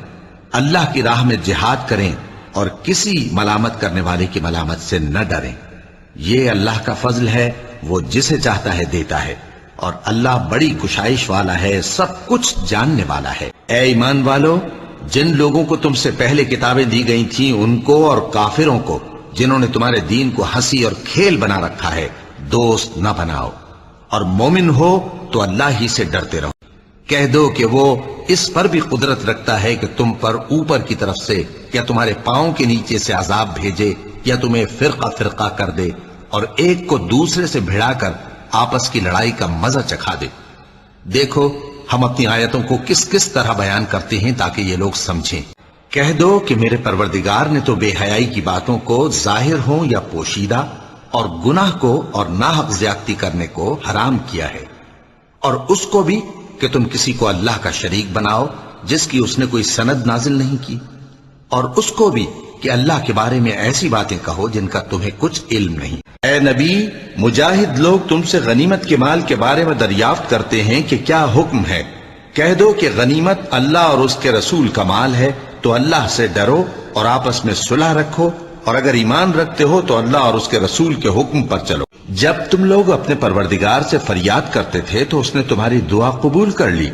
اللہ کی راہ میں جہاد کریں اور کسی ملامت کرنے والے کی ملامت سے نہ ڈریں۔ یہ اللہ کا فضل ہے، وہ جسے چاہتا ہے دیتا ہے، اور اللہ بڑی کشائش والا ہے، سب کچھ جاننے والا ہے۔ اے ایمان والو، جن لوگوں کو تم سے پہلے کتابیں دی گئی تھیں ان کو اور کافروں کو جنہوں نے تمہارے دین کو ہنسی اور کھیل بنا رکھا ہے دوست نہ بناؤ، اور مومن ہو تو اللہ ہی سے ڈرتے رہو۔ کہہ دو کہ وہ اس پر بھی قدرت رکھتا ہے کہ تم پر اوپر کی طرف سے یا تمہارے پاؤں کے نیچے سے عذاب بھیجے یا تمہیں فرقہ فرقہ کر دے اور ایک کو دوسرے سے بھڑا کر آپس کی لڑائی کا مزہ چکھا دے۔ دیکھو ہم اپنی آیتوں کو کس کس طرح بیان کرتے ہیں تاکہ یہ لوگ سمجھیں۔ کہہ دو کہ میرے پروردگار نے تو بے حیائی کی باتوں کو ظاہر ہوں یا پوشیدہ اور گناہ کو اور ناحق زیادتی کرنے کو حرام کیا ہے، اور اس کو بھی کہ تم کسی کو اللہ کا شریک بناؤ جس کی اس نے کوئی سند نازل نہیں کی، اور اس کو بھی کہ اللہ کے بارے میں ایسی باتیں کہو جن کا تمہیں کچھ علم نہیں۔ اے نبی، مجاہد لوگ تم سے غنیمت کے مال کے بارے میں دریافت کرتے ہیں کہ کیا حکم ہے۔ کہہ دو کہ غنیمت اللہ اور اس کے رسول کا مال ہے، تو اللہ سے ڈرو اور آپس میں صلح رکھو، اور اگر ایمان رکھتے ہو تو اللہ اور اس کے رسول کے حکم پر چلو۔ جب تم لوگ اپنے پروردگار سے فریاد کرتے تھے تو اس نے تمہاری دعا قبول کر لی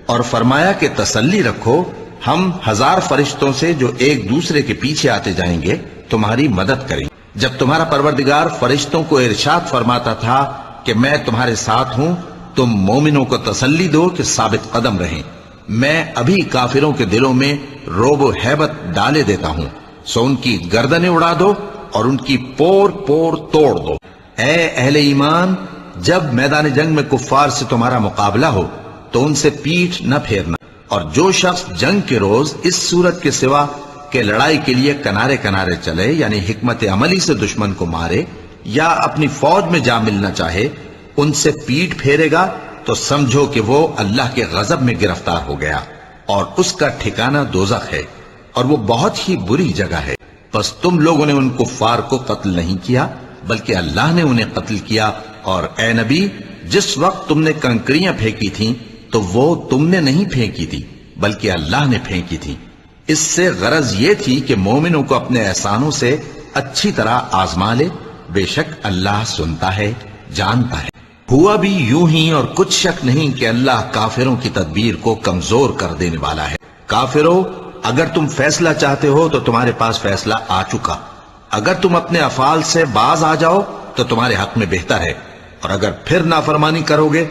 اور فرمایا کہ تسلی رکھو، ہم 1000 فرشتوں سے جو ایک دوسرے کے پیچھے آتے جائیں گے تمہاری مدد کریں۔ جب تمہارا پروردگار فرشتوں کو ارشاد فرماتا تھا کہ میں تمہارے ساتھ ہوں، تم مومنوں کو تسلی دو کہ ثابت قدم رہیں، میں ابھی کافروں کے دلوں میں رعب و ہیبت ڈالے دیتا ہوں، سو ان کی گردنیں اڑا دو اور ان کی پور پور توڑ دو۔ اے اہل ایمان، جب میدان جنگ میں کفار سے تمہارا مقابلہ ہو تو ان سے پیٹھ نہ پھیرنا، اور جو شخص جنگ کے روز اس صورت کے سوا کہ لڑائی کے لیے کنارے کنارے چلے، یعنی حکمت عملی سے دشمن کو مارے یا اپنی فوج میں جا ملنا چاہے، ان سے پیٹھ پھیرے گا تو سمجھو کہ وہ اللہ کے غضب میں گرفتار ہو گیا، اور اس کا ٹھکانہ دوزخ ہے، اور وہ بہت ہی بری جگہ ہے۔ پس تم لوگوں نے ان کفار کو قتل نہیں کیا بلکہ اللہ نے انہیں قتل کیا، اور اے نبی، جس وقت تم نے کنکریاں پھینکی تھیں تو وہ تم نے نہیں پھینکی تھی بلکہ اللہ نے پھینکی تھی۔ اس سے غرض یہ تھی کہ مومنوں کو اپنے احسانوں سے اچھی طرح آزما لے، بے شک اللہ سنتا ہے، جانتا ہے۔ ہوا بھی یوں ہی، اور کچھ شک نہیں کہ اللہ کافروں کی تدبیر کو کمزور کر دینے والا ہے۔ کافروں، اگر تم فیصلہ چاہتے ہو تو تمہارے پاس فیصلہ آ چکا، اگر تم اپنے افعال سے باز آ جاؤ تو تمہارے حق میں بہتر ہے، اور اگر پھر نافرمانی کرو گے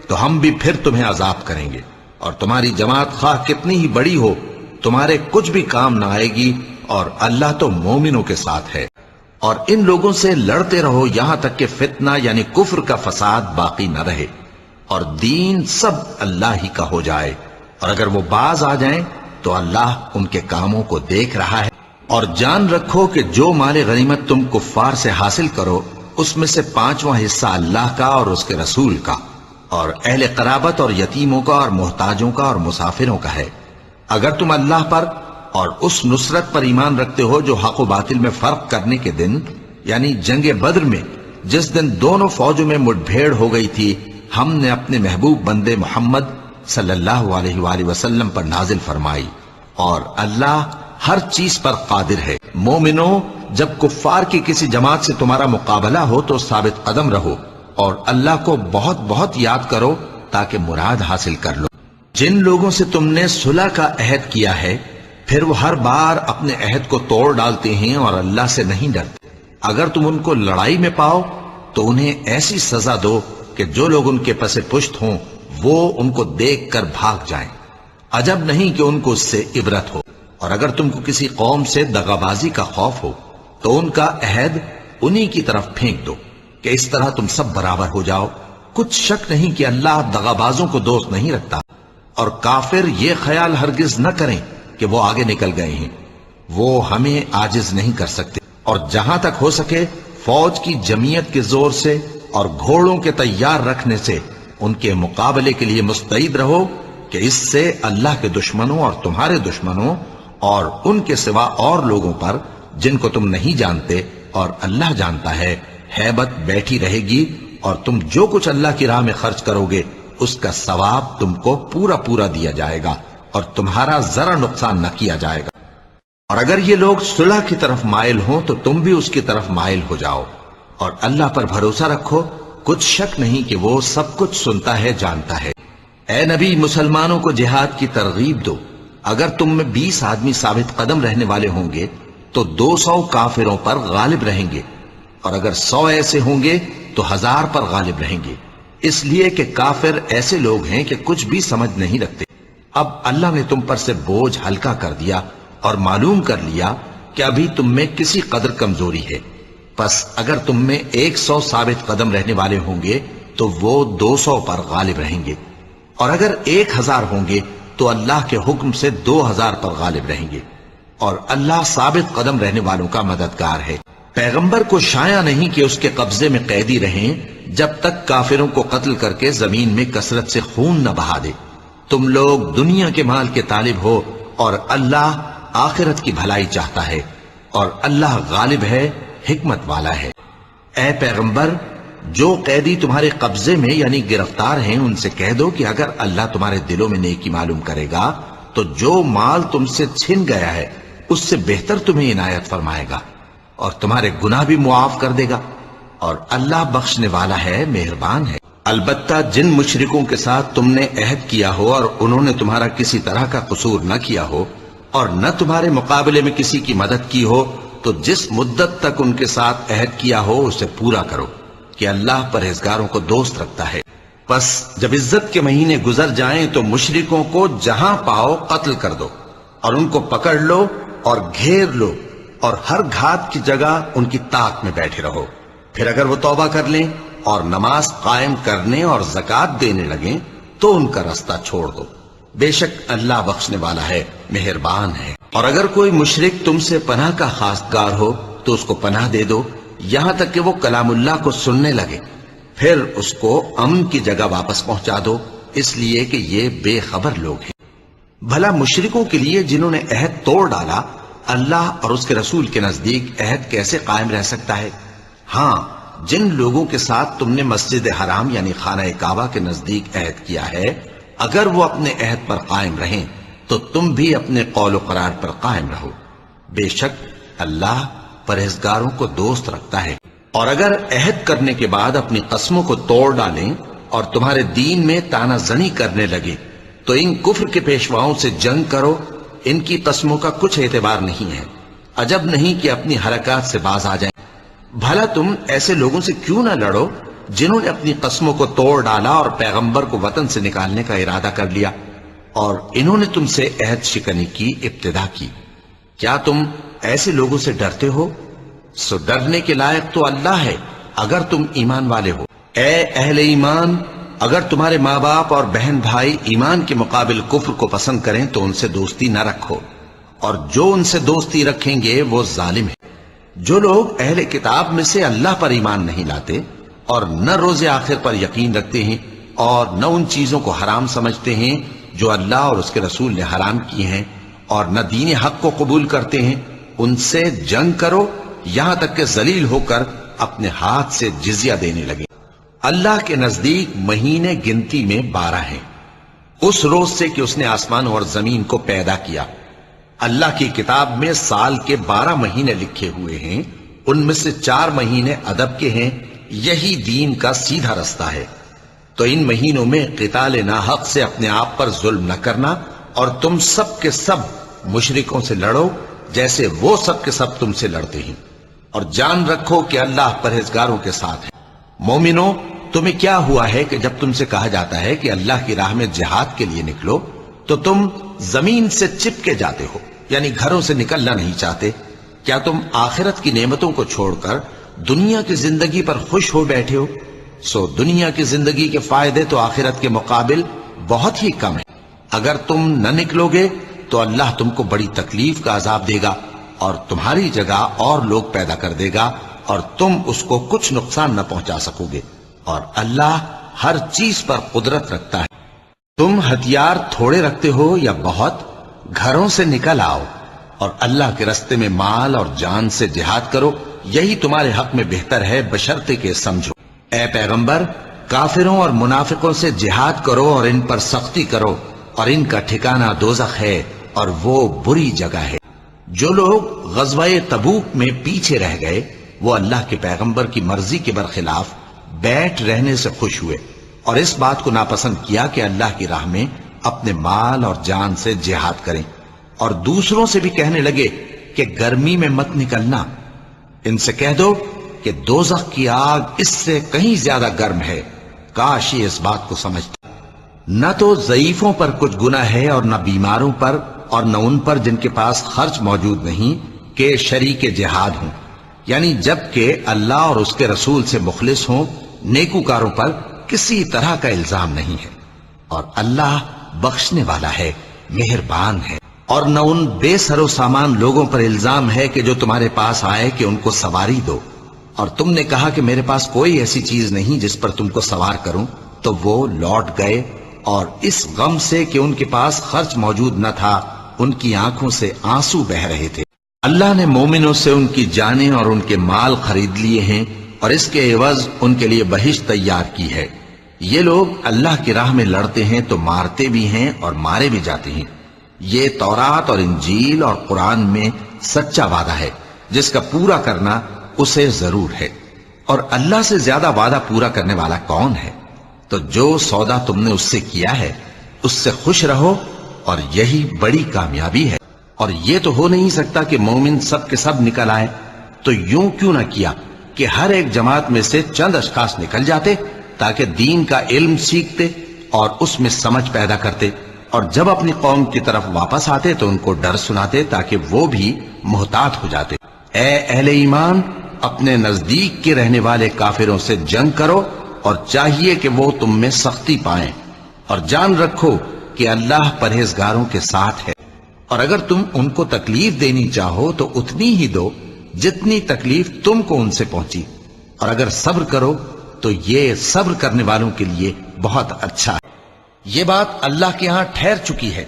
تو ہم بھی پھر تمہیں عذاب کریں گے، اور تمہاری جماعت خواہ کتنی ہی بڑی ہو تمہارے کچھ بھی کام نہ آئے گی، اور اللہ تو مومنوں کے ساتھ ہے۔ اور ان لوگوں سے لڑتے رہو یہاں تک کہ فتنہ یعنی کفر کا فساد باقی نہ رہے اور دین سب اللہ ہی کا ہو جائے، اور اگر وہ باز آ جائیں تو اللہ ان کے کاموں کو دیکھ رہا ہے۔ اور جان رکھو کہ جو مال غنیمت تم کفار سے حاصل کرو اس میں سے 5واں حصہ اللہ کا اور اس کے رسول کا، اور اہل قرابت اور یتیموں کا اور محتاجوں کا اور مسافروں کا ہے۔ اگر تم اللہ پر اور اس نصرت پر ایمان رکھتے ہو جو حق و باطل میں فرق کرنے کے دن، یعنی جنگ بدر میں جس دن دونوں فوجوں میں مٹ بھیڑ ہو گئی تھی، ہم نے اپنے محبوب بندے محمد صلی اللہ علیہ وآلہ وسلم پر نازل فرمائی، اور اللہ ہر چیز پر قادر ہے۔ مومنوں، جب کفار کی کسی جماعت سے تمہارا مقابلہ ہو تو ثابت قدم رہو اور اللہ کو بہت بہت یاد کرو تاکہ مراد حاصل کر لو۔ جن لوگوں سے تم نے صلح کا عہد کیا ہے پھر وہ ہر بار اپنے عہد کو توڑ ڈالتے ہیں اور اللہ سے نہیں ڈرتے، اگر تم ان کو لڑائی میں پاؤ تو انہیں ایسی سزا دو کہ جو لوگ ان کے پس پشت ہوں وہ ان کو دیکھ کر بھاگ جائیں، عجب نہیں کہ ان کو اس سے عبرت ہو۔ اور اگر تم کو کسی قوم سے دغابازی کا خوف ہو تو ان کا عہد انہی کی طرف پھینک دو کہ اس طرح تم سب برابر ہو جاؤ۔ کچھ شک نہیں کہ اللہ دغابازوں کو دوست نہیں رکھتا، اور کافر یہ خیال ہرگز نہ کریں کہ وہ آگے نکل گئے ہیں، وہ ہمیں عاجز نہیں کر سکتے۔ اور جہاں تک ہو سکے فوج کی جمعیت کے زور سے اور گھوڑوں کے تیار رکھنے سے ان کے مقابلے کے لیے مستعد رہو، کہ اس سے اللہ کے دشمنوں اور تمہارے دشمنوں اور ان کے سوا اور لوگوں پر جن کو تم نہیں جانتے اور اللہ جانتا ہے، ہیبت بیٹھی رہے گی، اور تم جو کچھ اللہ کی راہ میں خرچ کرو گے اس کا ثواب تم کو پورا پورا دیا جائے گا، اور تمہارا ذرا نقصان نہ کیا جائے گا۔ اور اگر یہ لوگ صلح کی طرف مائل ہوں تو تم بھی اس کی طرف مائل ہو جاؤ، اور اللہ پر بھروسہ رکھو، کچھ شک نہیں کہ وہ سب کچھ سنتا ہے، جانتا ہے۔ اے نبی، مسلمانوں کو جہاد کی ترغیب دو۔ اگر تم میں 20 آدمی ثابت قدم رہنے والے ہوں گے تو 200 کافروں پر غالب رہیں گے، اور اگر 100 ایسے ہوں گے تو 1000 پر غالب رہیں گے، اس لیے کہ کافر ایسے لوگ ہیں کہ کچھ بھی سمجھ نہیں رکھتے۔ اب اللہ نے تم پر سے بوجھ ہلکا کر دیا اور معلوم کر لیا کہ ابھی تم میں کسی قدر کمزوری ہے، پس اگر تم میں 100 ثابت قدم رہنے والے ہوں گے تو وہ 200 پر غالب رہیں گے، اور اگر 1000 ہوں گے تو اللہ کے حکم سے 2000 پر غالب رہیں گے، اور اللہ ثابت قدم رہنے والوں کا مددگار ہے۔ پیغمبر کو شایع نہیں کہ اس کے قبضے میں قیدی رہیں جب تک کافروں کو قتل کر کے زمین میں کثرت سے خون نہ بہا دے۔ تم لوگ دنیا کے مال کے طالب ہو، اور اللہ آخرت کی بھلائی چاہتا ہے، اور اللہ غالب ہے، حکمت والا ہے۔ اے پیغمبر، جو قیدی تمہارے قبضے میں یعنی گرفتار ہیں ان سے کہہ دو کہ اگر اللہ تمہارے دلوں میں نیکی معلوم کرے گا تو جو مال تم سے چھن گیا ہے اس سے بہتر تمہیں عنایت فرمائے گا، اور تمہارے گناہ بھی معاف کر دے گا، اور اللہ بخشنے والا ہے، مہربان ہے۔ البتہ جن مشرکوں کے ساتھ تم نے عہد کیا ہو اور انہوں نے تمہارا کسی طرح کا قصور نہ کیا ہو اور نہ تمہارے مقابلے میں کسی کی مدد کی ہو، تو جس مدت تک ان کے ساتھ عہد کیا ہو اسے پورا کرو، کہ اللہ پرہیزگاروں کو دوست رکھتا ہے۔ پس جب عزت کے مہینے گزر جائیں تو مشرکوں کو جہاں پاؤ قتل کر دو، اور ان کو پکڑ لو اور گھیر لو، اور ہر گھات کی جگہ ان کی طاق میں بیٹھے رہو۔ پھر اگر وہ توبہ کر لیں اور نماز قائم کرنے اور زکوٰۃ دینے لگیں تو ان کا رستہ چھوڑ دو، بے شک اللہ بخشنے والا ہے، مہربان ہے۔ اور اگر کوئی مشرک تم سے پناہ کا خواستگار ہو تو اس کو پناہ دے دو، یہاں تک کہ وہ کلام اللہ کو سننے لگے، پھر اس کو امن کی جگہ واپس پہنچا دو، اس لیے کہ یہ بے خبر لوگ ہیں۔ بھلا مشرکوں کے لیے جنہوں نے عہد توڑ ڈالا، اللہ اور اس کے رسول کے نزدیک عہد کیسے قائم رہ سکتا ہے؟ ہاں، جن لوگوں کے ساتھ تم نے مسجد حرام یعنی خانہ کعبہ کے نزدیک عہد کیا ہے، اگر وہ اپنے عہد پر قائم رہیں تو تم بھی اپنے قول و قرار پر قائم رہو، بے شک اللہ پرہیزگاروں کو دوست رکھتا ہے۔ اور اگر عہد کرنے کے بعد اپنی قسموں کو توڑ ڈالیں اور تمہارے دین میں تانا زنی کرنے لگے تو ان کفر کے پیشواؤں سے جنگ کرو، ان کی قسموں کا کچھ اعتبار نہیں ہے، عجب نہیں کہ اپنی حرکات سے باز آ جائیں۔ بھلا تم ایسے لوگوں سے کیوں نہ لڑو جنہوں نے اپنی قسموں کو توڑ ڈالا اور پیغمبر کو وطن سے نکالنے کا ارادہ کر لیا، اور انہوں نے تم سے عہد شکنی کی ابتدا کی۔ کیا تم ایسے لوگوں سے ڈرتے ہو؟ سو ڈرنے کے لائق تو اللہ ہے اگر تم ایمان والے ہو۔ اے اہل ایمان، اگر تمہارے ماں باپ اور بہن بھائی ایمان کے مقابل کفر کو پسند کریں تو ان سے دوستی نہ رکھو، اور جو ان سے دوستی رکھیں گے وہ ظالم ہے۔ جو لوگ اہل کتاب میں سے اللہ پر ایمان نہیں لاتے اور نہ روز آخر پر یقین رکھتے ہیں اور نہ ان چیزوں کو حرام سمجھتے ہیں جو اللہ اور اس کے رسول نے حرام کی ہیں، اور نہ دین حق کو قبول کرتے ہیں، ان سے جنگ کرو یہاں تک کہ ذلیل ہو کر اپنے ہاتھ سے جزیہ دینے لگے۔ اللہ کے نزدیک مہینے گنتی میں 12 ہیں، اس روز سے کہ اس نے آسمان اور زمین کو پیدا کیا۔ اللہ کی کتاب میں سال کے 12 مہینے لکھے ہوئے ہیں، ان میں سے 4 مہینے ادب کے ہیں، یہی دین کا سیدھا رستہ ہے۔ تو ان مہینوں میں قتال ناحق سے اپنے آپ پر ظلم نہ کرنا، اور تم سب کے سب مشرکوں سے لڑو جیسے وہ سب کے سب تم سے لڑتے ہیں، اور جان رکھو کہ اللہ پرہیزگاروں کے ساتھ ہے۔ مومنوں، تمہیں کیا ہوا ہے کہ جب تم سے کہا جاتا ہے کہ اللہ کی راہ میں جہاد کے لیے نکلو تو تم زمین سے چپکے جاتے ہو، یعنی گھروں سے نکلنا نہیں چاہتے؟ کیا تم آخرت کی نعمتوں کو چھوڑ کر دنیا کی زندگی پر خوش ہو بیٹھے ہو؟ سو دنیا کی زندگی کے فائدے تو آخرت کے مقابل بہت ہی کم ہیں۔ اگر تم نہ نکلو گے تو اللہ تم کو بڑی تکلیف کا عذاب دے گا اور تمہاری جگہ اور لوگ پیدا کر دے گا اور تم اس کو کچھ نقصان نہ پہنچا سکو گے، اور اللہ ہر چیز پر قدرت رکھتا ہے۔ تم ہتھیار تھوڑے رکھتے ہو یا بہت، گھروں سے نکل آؤ اور اللہ کے رستے میں مال اور جان سے جہاد کرو، یہی تمہارے حق میں بہتر ہے، بشرطے کہ سمجھو۔ اے پیغمبر، کافروں اور منافقوں سے جہاد کرو اور ان پر سختی کرو، اور ان کا ٹھکانہ دوزخ ہے اور وہ بری جگہ ہے۔ جو لوگ غزوہ تبوک میں پیچھے رہ گئے وہ اللہ کے پیغمبر کی مرضی کے برخلاف بیٹھ رہنے سے خوش ہوئے اور اس بات کو ناپسند کیا کہ اللہ کی راہ میں اپنے مال اور جان سے جہاد کریں، اور دوسروں سے بھی کہنے لگے کہ گرمی میں مت نکلنا۔ ان سے کہہ دو کہ دوزخ کی آگ اس سے کہیں زیادہ گرم ہے، کاش یہ اس بات کو سمجھتا۔ نہ تو ضعیفوں پر کچھ گناہ ہے اور نہ بیماروں پر اور نہ ان پر جن کے پاس خرچ موجود نہیں کہ شریک جہاد ہوں، یعنی جب کہ اللہ اور اس کے رسول سے مخلص ہوں، نیکوکاروں پر کسی طرح کا الزام نہیں ہے، اور اللہ بخشنے والا ہے، مہربان ہے۔ اور نہ ان بے سر و سامان لوگوں پر الزام ہے کہ جو تمہارے پاس آئے کہ ان کو سواری دو، اور تم نے کہا کہ میرے پاس کوئی ایسی چیز نہیں جس پر تم کو سوار کروں، تو وہ لوٹ گئے، اور اس غم سے کہ ان کے پاس خرچ موجود نہ تھا ان کی آنکھوں سے آنسو بہ رہے تھے۔ اللہ نے مومنوں سے ان کی جانیں اور ان کے مال خرید لیے ہیں، اور اس کے عوض ان کے لیے بہشت تیار کی ہے۔ یہ لوگ اللہ کی راہ میں لڑتے ہیں تو مارتے بھی ہیں اور مارے بھی جاتے ہیں۔ یہ تورات اور انجیل اور قرآن میں سچا وعدہ ہے جس کا پورا کرنا اسے ضرور ہے، اور اللہ سے زیادہ وعدہ پورا کرنے والا کون ہے؟ تو جو سودا تم نے اس سے کیا ہے اس سے خوش رہو، اور یہی بڑی کامیابی ہے۔ اور یہ تو ہو نہیں سکتا کہ مومن سب کے سب نکل آئے، تو یوں کیوں نہ کیا کہ ہر ایک جماعت میں سے چند اشخاص نکل جاتے تاکہ دین کا علم سیکھتے اور اس میں سمجھ پیدا کرتے، اور جب اپنی قوم کی طرف واپس آتے تو ان کو ڈر سناتے تاکہ وہ بھی محتاط ہو جاتے۔ اے اہل ایمان، اپنے نزدیک کے رہنے والے کافروں سے جنگ کرو، اور چاہیے کہ وہ تم میں سختی پائیں، اور جان رکھو کہ اللہ پرہیزگاروں کے ساتھ ہے۔ اور اگر تم ان کو تکلیف دینی چاہو تو اتنی ہی دو جتنی تکلیف تم کو ان سے پہنچی، اور اگر صبر کرو تو یہ صبر کرنے والوں کے لیے بہت اچھا ہے۔ یہ بات اللہ کے ہاں ٹھہر چکی ہے،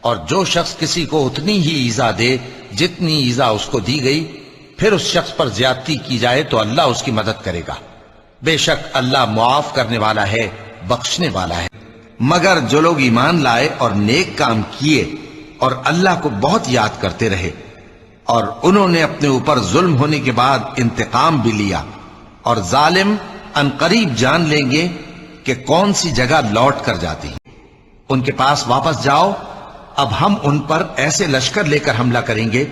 اور جو شخص کسی کو اتنی ہی ایذا دے جتنی ایذا اس کو دی گئی، پھر اس شخص پر زیادتی کی جائے تو اللہ اس کی مدد کرے گا۔ بے شک اللہ معاف کرنے والا ہے، بخشنے والا ہے۔ مگر جو لوگ ایمان لائے اور نیک کام کیے اور اللہ کو بہت یاد کرتے رہے، اور انہوں نے اپنے اوپر ظلم ہونے کے بعد انتقام بھی لیا، اور ظالم عنقریب جان لیں گے کہ کون سی جگہ لوٹ کر جاتی ہے۔ ان کے پاس واپس جاؤ، اب ہم ان پر ایسے لشکر لے کر حملہ کریں گے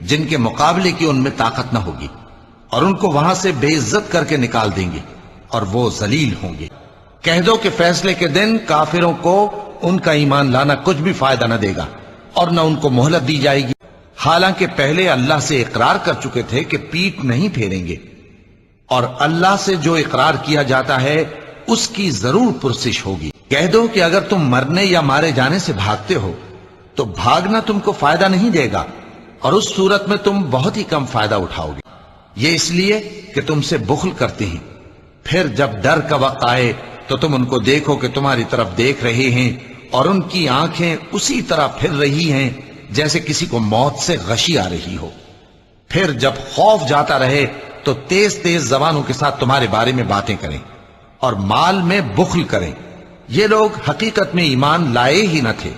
جن کے مقابلے کی ان میں طاقت نہ ہوگی، اور ان کو وہاں سے بے عزت کر کے نکال دیں گے، اور وہ ذلیل ہوں گے۔ کہہ دو کہ فیصلے کے دن کافروں کو ان کا ایمان لانا کچھ بھی فائدہ نہ دے گا، اور نہ ان کو مہلت دی جائے گی، حالانکہ پہلے اللہ سے اقرار کر چکے تھے کہ پیٹ نہیں پھیریں گے، اور اللہ سے جو اقرار کیا جاتا ہے اس کی ضرور پرسش ہوگی۔ کہہ دو کہ اگر تم مرنے یا مارے جانے سے بھاگتے ہو تو بھاگنا تم کو فائدہ نہیں دے گا، اور اس صورت میں تم بہت ہی کم فائدہ اٹھاؤ گے، یہ اس لیے کہ تم سے بخل کرتے ہیں۔ پھر جب ڈر کا وقت آئے تو تم ان کو دیکھو کہ تمہاری طرف دیکھ رہے ہیں، اور ان کی آنکھیں اسی طرح پھر رہی ہیں جیسے کسی کو موت سے غشی آ رہی ہو۔ پھر جب خوف جاتا رہے تو تیز تیز زبانوں کے ساتھ تمہارے بارے میں باتیں کریں اور مال میں بخل کریں۔ یہ لوگ حقیقت میں ایمان لائے ہی نہ تھے،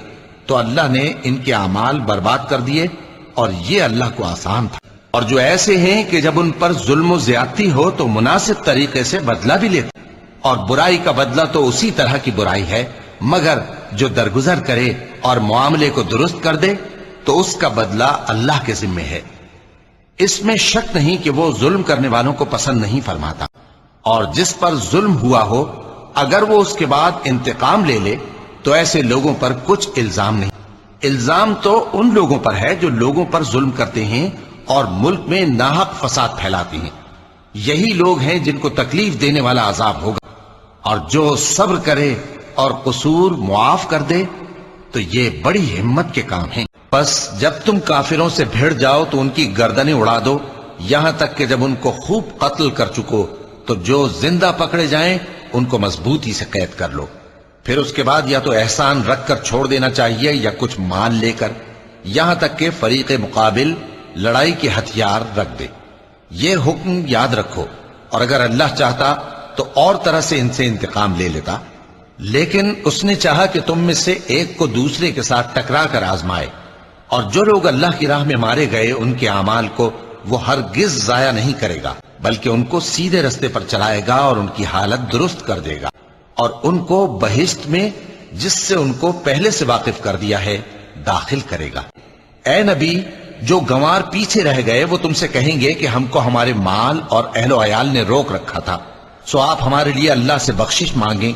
تو اللہ نے ان کے اعمال برباد کر دیے، اور یہ اللہ کو آسان تھا۔ اور جو ایسے ہیں کہ جب ان پر ظلم و زیادتی ہو تو مناسب طریقے سے بدلہ بھی لیتے، اور برائی کا بدلہ تو اسی طرح کی برائی ہے، مگر جو درگزر کرے اور معاملے کو درست کر دے تو اس کا بدلہ اللہ کے ذمے ہے۔ اس میں شک نہیں کہ وہ ظلم کرنے والوں کو پسند نہیں فرماتا، اور جس پر ظلم ہوا ہو اگر وہ اس کے بعد انتقام لے لے تو ایسے لوگوں پر کچھ الزام نہیں۔ الزام تو ان لوگوں پر ہے جو لوگوں پر ظلم کرتے ہیں اور ملک میں ناحق فساد پھیلاتے ہیں۔ یہی لوگ ہیں جن کو تکلیف دینے والا عذاب ہوگا، اور جو صبر کرے اور قصور معاف کر دے تو یہ بڑی ہمت کے کام ہیں۔ بس جب تم کافروں سے بھیڑ جاؤ تو ان کی گردنیں اڑا دو، یہاں تک کہ جب ان کو خوب قتل کر چکو تو جو زندہ پکڑے جائیں ان کو مضبوطی سے قید کر لو۔ پھر اس کے بعد یا تو احسان رکھ کر چھوڑ دینا چاہیے یا کچھ مال لے کر، یہاں تک کہ فریق مقابل لڑائی کے ہتھیار رکھ دے۔ یہ حکم یاد رکھو، اور اگر اللہ چاہتا تو اور طرح سے ان سے انتقام لے لیتا، لیکن اس نے چاہا کہ تم میں سے ایک کو دوسرے کے ساتھ ٹکرا کر آزمائے، اور جو لوگ اللہ کی راہ میں مارے گئے ان کے اعمال کو وہ ہرگز ضائع نہیں کرے گا، بلکہ ان کو سیدھے رستے پر چلائے گا اور ان کی حالت درست کر دے گا، اور ان کو بہشت میں جس سے ان کو پہلے سے واقف کر دیا ہے داخل کرے گا۔ اے نبی، جو گنوار پیچھے رہ گئے وہ تم سے کہیں گے کہ ہم کو ہمارے مال اور اہل و عیال نے روک رکھا تھا، سو آپ ہمارے لیے اللہ سے بخشش مانگیں۔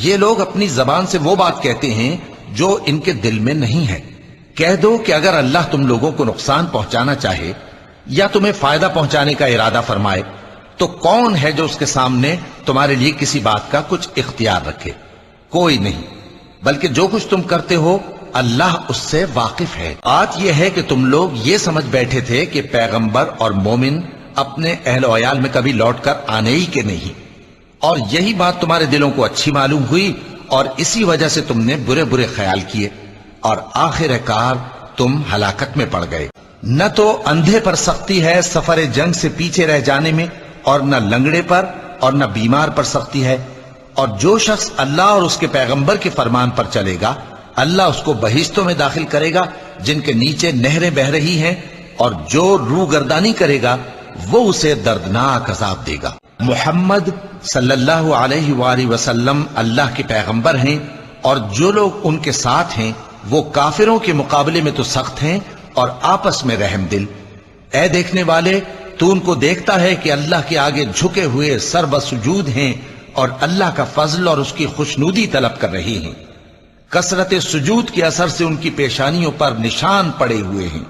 یہ لوگ اپنی زبان سے وہ بات کہتے ہیں جو ان کے دل میں نہیں ہے۔ کہہ دو کہ اگر اللہ تم لوگوں کو نقصان پہنچانا چاہے یا تمہیں فائدہ پہنچانے کا ارادہ فرمائے تو کون ہے جو اس کے سامنے تمہارے لیے کسی بات کا کچھ اختیار رکھے؟ کوئی نہیں، بلکہ جو کچھ تم کرتے ہو اللہ اس سے واقف ہے۔ بات یہ ہے کہ تم لوگ یہ سمجھ بیٹھے تھے کہ پیغمبر اور مومن اپنے اہل و عیال میں کبھی لوٹ کر آنے ہی کے نہیں، اور یہی بات تمہارے دلوں کو اچھی معلوم ہوئی اور اسی وجہ سے تم نے برے برے خیال کیے، اور آخر کار تم ہلاکت میں پڑ گئے۔ نہ تو اندھے پر سختی ہے سفر جنگ سے پیچھے رہ جانے میں، اور نہ لنگڑے پر اور نہ بیمار پر سختی ہے، اور جو شخص اللہ اور اس کے پیغمبر کے فرمان پر چلے گا اللہ اس کو بہشتوں میں داخل کرے گا جن کے نیچے نہریں بہہ رہی ہیں، اور جو روگردانی کرے گا وہ اسے دردناک عذاب دے گا۔ محمد صلی اللہ علیہ وآلہ وسلم اللہ کے پیغمبر ہیں، اور جو لوگ ان کے ساتھ ہیں وہ کافروں کے مقابلے میں تو سخت ہیں اور آپس میں رحم دل۔ اے دیکھنے والے، تو ان کو دیکھتا ہے کہ اللہ کے آگے جھکے ہوئے سر بسجود ہیں اور اللہ کا فضل اور اس کی خوشنودی طلب کر رہی ہیں۔ کثرت سجود کے اثر سے ان کی پیشانیوں پر نشان پڑے ہوئے ہیں۔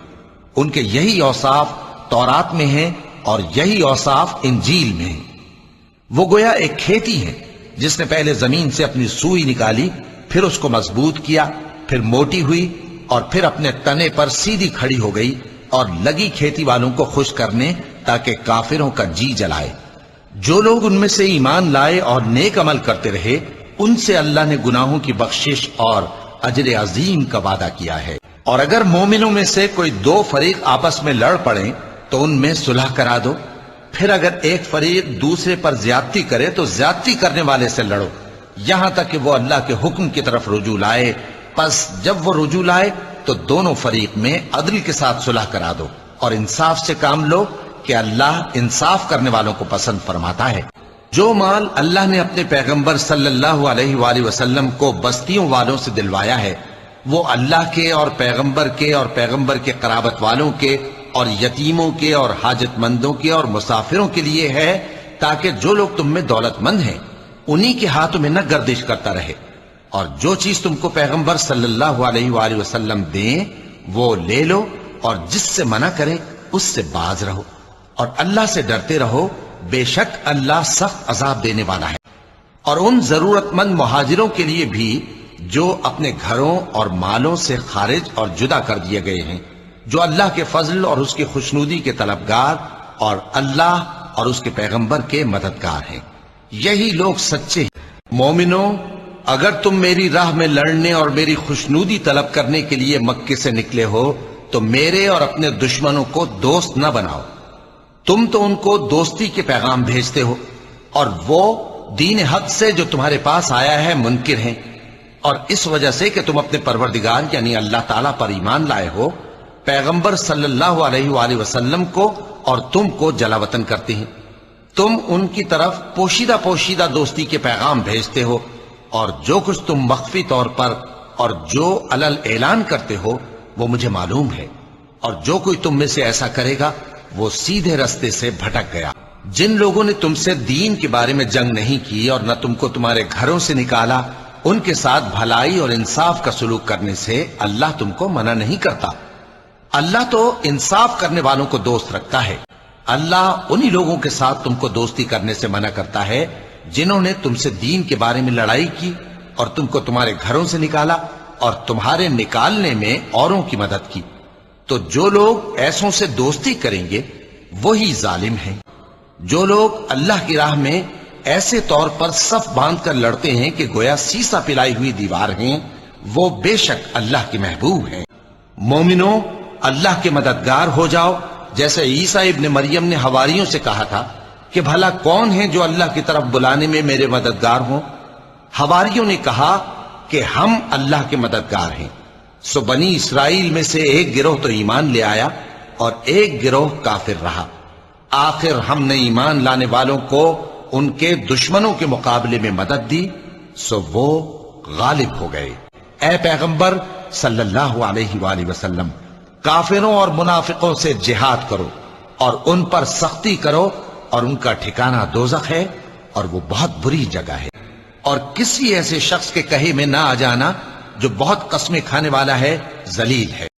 ان کے یہی اوصاف تورات میں ہیں اور یہی اوصاف انجیل میں ہیں۔ وہ گویا ایک کھیتی ہے جس نے پہلے زمین سے اپنی سوئی نکالی، پھر اس کو مضبوط کیا، پھر موٹی ہوئی، اور پھر اپنے تنے پر سیدھی کھڑی ہو گئی، اور لگی کھیتی والوں کو خوش کرنے تاکہ کافروں کا جی جلائے۔ جو لوگ ان میں سے ایمان لائے اور نیک عمل کرتے رہے ان سے اللہ نے گناہوں کی بخشش اور اجر عظیم کا وعدہ کیا ہے۔ اور اگر مومنوں میں سے کوئی دو فریق آپس میں لڑ پڑیں تو ان میں صلح کرا دو، پھر اگر ایک فریق دوسرے پر زیادتی کرے تو زیادتی کرنے والے سے لڑو، یہاں تک کہ وہ اللہ کے حکم کی طرف رجوع لائے۔ پس جب وہ رجوع لائے تو دونوں فریق میں عدل کے ساتھ صلح کرا دو، اور انصاف سے کام لو کہ اللہ انصاف کرنے والوں کو پسند فرماتا ہے۔ جو مال اللہ نے اپنے پیغمبر صلی اللہ علیہ وآلہ وسلم کو بستیوں والوں سے دلوایا ہے وہ اللہ کے اور پیغمبر کے قرابت والوں کے اور یتیموں کے اور حاجت مندوں کے اور مسافروں کے لیے ہے، تاکہ جو لوگ تم میں دولت مند ہیں انہی کے ہاتھوں میں نہ گردش کرتا رہے، اور جو چیز تم کو پیغمبر صلی اللہ علیہ وآلہ وسلم دیں وہ لے لو، اور جس سے منع کرے اس سے باز رہو، اور اللہ سے ڈرتے رہو، بے شک اللہ سخت عذاب دینے والا ہے۔ اور ان ضرورت مند مہاجروں کے لیے بھی جو اپنے گھروں اور مالوں سے خارج اور جدا کر دیے گئے ہیں، جو اللہ کے فضل اور اس کی خوشنودی کے طلبگار اور اللہ اور اس کے پیغمبر کے مددگار ہیں، یہی لوگ سچے ہیں۔ مومنوں، اگر تم میری راہ میں لڑنے اور میری خوشنودی طلب کرنے کے لیے مکے سے نکلے ہو تو میرے اور اپنے دشمنوں کو دوست نہ بناؤ۔ تم تو ان کو دوستی کے پیغام بھیجتے ہو اور وہ دین حق سے جو تمہارے پاس آیا ہے منکر ہیں، اور اس وجہ سے کہ تم اپنے پروردگار یعنی اللہ تعالیٰ پر ایمان لائے ہو، پیغمبر صلی اللہ علیہ وآلہ وسلم کو اور تم کو جلا وطن کرتے ہیں۔ تم ان کی طرف پوشیدہ دوستی کے پیغام بھیجتے ہو، اور جو کچھ تم مخفی طور پر اور جو علل اعلان کرتے ہو وہ مجھے معلوم ہے، اور جو کوئی تم میں سے ایسا کرے گا وہ سیدھے رستے سے بھٹک گیا۔ جن لوگوں نے تم سے دین کے بارے میں جنگ نہیں کی اور نہ تم کو تمہارے گھروں سے نکالا، ان کے ساتھ بھلائی اور انصاف کا سلوک کرنے سے اللہ تم کو منع نہیں کرتا۔ اللہ تو انصاف کرنے والوں کو دوست رکھتا ہے۔ اللہ انہی لوگوں کے ساتھ تم کو دوستی کرنے سے منع کرتا ہے جنہوں نے تم سے دین کے بارے میں لڑائی کی اور تم کو تمہارے گھروں سے نکالا اور تمہارے نکالنے میں اوروں کی مدد کی۔ تو جو لوگ ایسوں سے دوستی کریں گے وہی ظالم ہیں۔ جو لوگ اللہ کی راہ میں ایسے طور پر صف باندھ کر لڑتے ہیں کہ گویا سیسا پلائی ہوئی دیوار ہیں، وہ بے شک اللہ کے محبوب ہیں۔ مومنوں، اللہ کے مددگار ہو جاؤ، جیسے عیسیٰ ابن مریم نے حواریوں سے کہا تھا کہ بھلا کون ہے جو اللہ کی طرف بلانے میں میرے مددگار ہوں؟ حواریوں نے کہا کہ ہم اللہ کے مددگار ہیں۔ سو بنی اسرائیل میں سے ایک گروہ تو ایمان لے آیا اور ایک گروہ کافر رہا۔ آخر ہم نے ایمان لانے والوں کو ان کے دشمنوں کے مقابلے میں مدد دی، سو وہ غالب ہو گئے۔ اے پیغمبر صلی اللہ علیہ وآلہ وسلم، کافروں اور منافقوں سے جہاد کرو اور ان پر سختی کرو، اور ان کا ٹھکانہ دوزخ ہے اور وہ بہت بری جگہ ہے۔ اور کسی ایسے شخص کے کہے میں نہ آ جانا جو بہت قسمیں کھانے والا ہے، ذلیل ہے۔